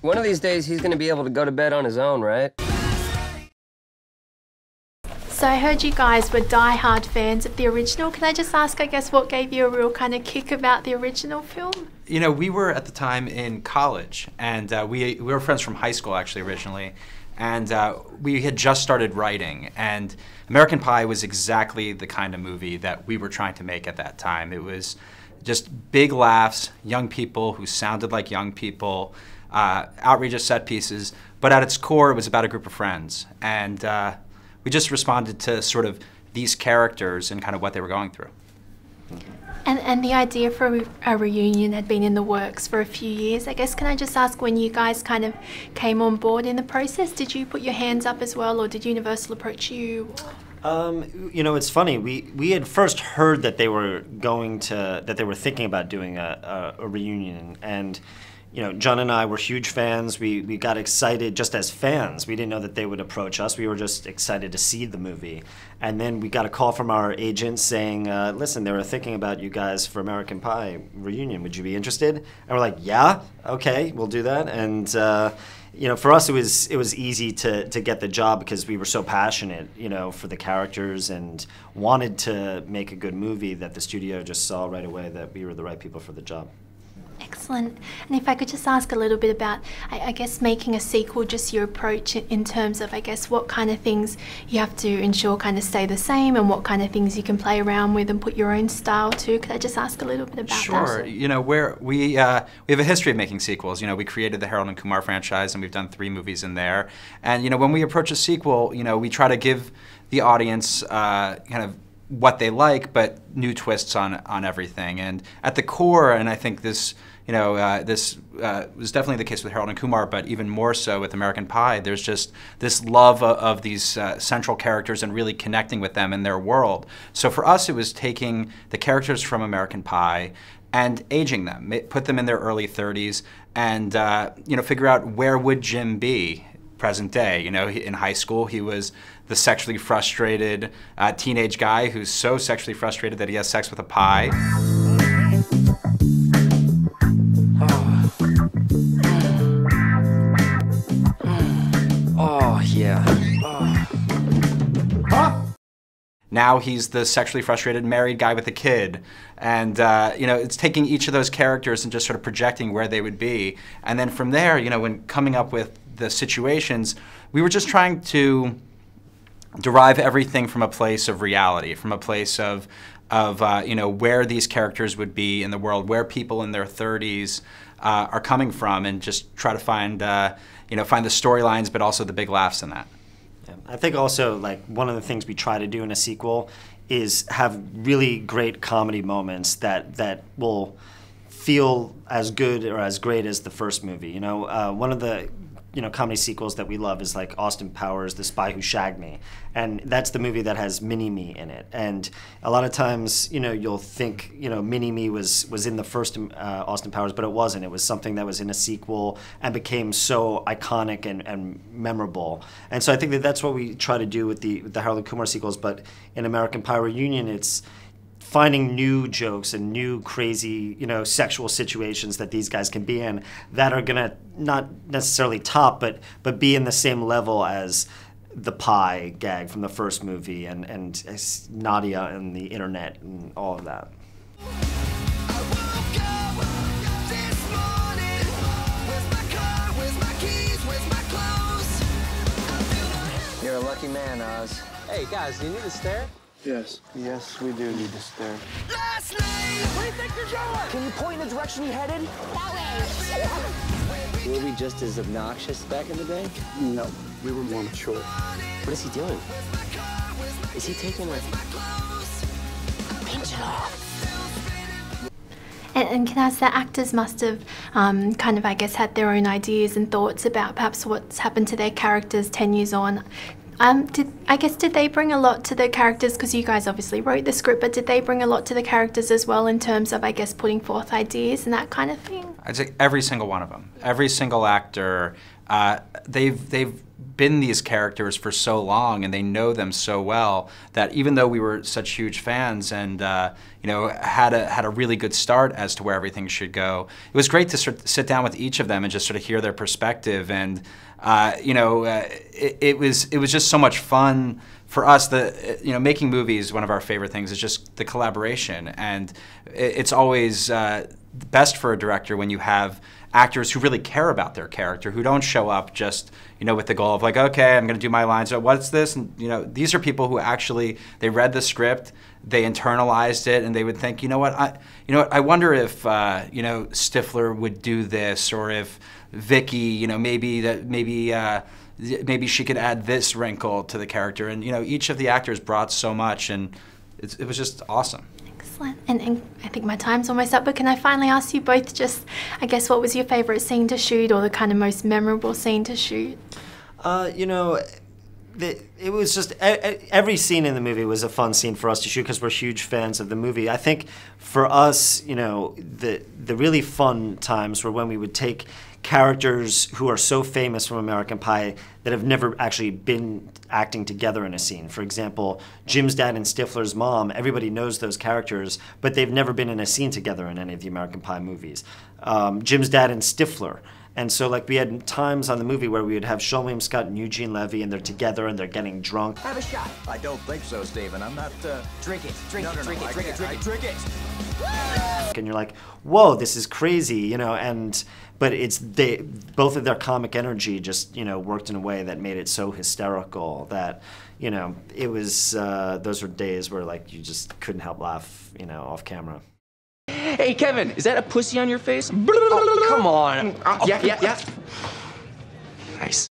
One of these days, he's gonna be able to go to bed on his own, right? So I heard you guys were die-hard fans of the original. Can I just ask, I guess, what gave you a real kind of kick about the original film? You know, we were at the time in college, and we were friends from high school, actually, originally. And we had just started writing, and American Pie was exactly the kind of movie that we were trying to make at that time. It was just big laughs, young people who sounded like young people, outrageous set pieces, but at its core, it was about a group of friends. And we just responded to sort of these characters and kind of what they were going through. And the idea for a reunion had been in the works for a few years. I guess, can I just ask, when you guys kind of came on board in the process, did you put your hands up as well, or did Universal approach you? You know, it's funny. We had first heard that they were thinking about doing a reunion, and you know, Jon and I were huge fans. We got excited just as fans. We didn't know that they would approach us. We were just excited to see the movie. And then we got a call from our agent saying, listen, they were thinking about you guys for American Pie reunion. Would you be interested? And we're like, yeah, okay, we'll do that. And you know, for us, it was easy to get the job because we were so passionate, you know, for the characters and wanted to make a good movie that the studio just saw right away that we were the right people for the job. Excellent. And if I could just ask a little bit about, I guess, making a sequel, just your approach in terms of, I guess, what kind of things you have to ensure kind of stay the same and what kind of things you can play around with and put your own style to. Could I just ask a little bit about that? Sure. You know, we have a history of making sequels. You know, we created the Harold and Kumar franchise, and we've done 3 movies in there. And, you know, when we approach a sequel, you know, we try to give the audience kind of what they like, but new twists on everything. And at the core, and I think this, you know, this was definitely the case with Harold and Kumar, but even more so with American Pie, there's just this love of these central characters and really connecting with them in their world. So for us, it was taking the characters from American Pie and aging them, put them in their early 30s, and you know, figure out where would Jim be present day. You know, in high school, he was the sexually frustrated teenage guy who's so sexually frustrated that he has sex with a pie. Oh, yeah. Now he's the sexually frustrated married guy with a kid. And, you know, it's taking each of those characters and just sort of projecting where they would be. And then from there, you know, when coming up with the situations, we were just trying to derive everything from a place of reality, from a place of you know, where these characters would be in the world, where people in their 30s are coming from, and just try to find, you know, find the storylines, but also the big laughs in that. Yeah. I think also, like, one of the things we try to do in a sequel is have really great comedy moments that will feel as good or as great as the first movie. You know, one of the comedy sequels that we love is like Austin Powers' The Spy Who Shagged Me. And that's the movie that has Mini-Me in it. And a lot of times, you know, you'll think, you know, Mini-Me was in the first Austin Powers, but it wasn't. It was something that was in a sequel and became so iconic and memorable. And so I think that that's what we try to do with the Harold and Kumar sequels, but in American Pie Reunion, it's finding new jokes and new crazy, you know, sexual situations that these guys can be in that are gonna not necessarily top, but be in the same level as the pie gag from the first movie and Nadia and the internet and all of that. You're a lucky man, Oz. Hey guys, do you need a stair? Yes. Yes, we do need to stare. Last night! Where do you think you're going? Can you point in the direction you headed? That way! Were we just as obnoxious back in the day? No, we were more mature. What is he doing? Is he taking a... Pinch it off. And can I ask, the actors must have kind of, I guess, had their own ideas and thoughts about perhaps what's happened to their characters 10 years on. Did they bring a lot to the characters, because you guys obviously wrote the script, but did they bring a lot to the characters as well in terms of, I guess, putting forth ideas and that kind of thing? I'd say every single one of them. Every single actor, they've been these characters for so long and they know them so well that even though we were such huge fans and you know, had a really good start as to where everything should go, it was great to sort of sit down with each of them and just sort of hear their perspective. And you know, it was just so much fun for us. You know, making movies, one of our favorite things is just the collaboration, and it's always best for a director when you have actors who really care about their character, who don't show up just, you know, with the goal of like, okay, I'm going to do my lines. What's this? And, you know, these are people who actually, they read the script, they internalized it, and they would think, you know what, I wonder if you know, Stifler would do this, or if Vicky, you know, maybe she could add this wrinkle to the character. And you know, each of the actors brought so much, and it was just awesome. Excellent. And I think my time's almost up, but can I finally ask you both just, I guess, what was your favourite scene to shoot, or the kind of most memorable scene to shoot? You know, it was just, every scene in the movie was a fun scene for us to shoot because we're huge fans of the movie. I think for us, you know, the really fun times were when we would take characters who are so famous from American Pie that have never actually been acting together in a scene. For example, Jim's dad and Stifler's mom, everybody knows those characters, but they've never been in a scene together in any of the American Pie movies. Jim's dad and Stifler. And so, like, we had times on the movie where we would have Sean William Scott and Eugene Levy, and they're together and they're getting drunk. Have a shot. I don't think so, Stephen. I'm not, Drink it. Drink it. Drink it. Drink it. And you're like, whoa, this is crazy, you know, but it's both of their comic energy just, you know, worked in a way that made it so hysterical that, you know, it was, those were days where, like, you just couldn't help laugh, you know, off camera. Hey, Kevin, is that a pussy on your face? Oh, come on. Yeah. Nice.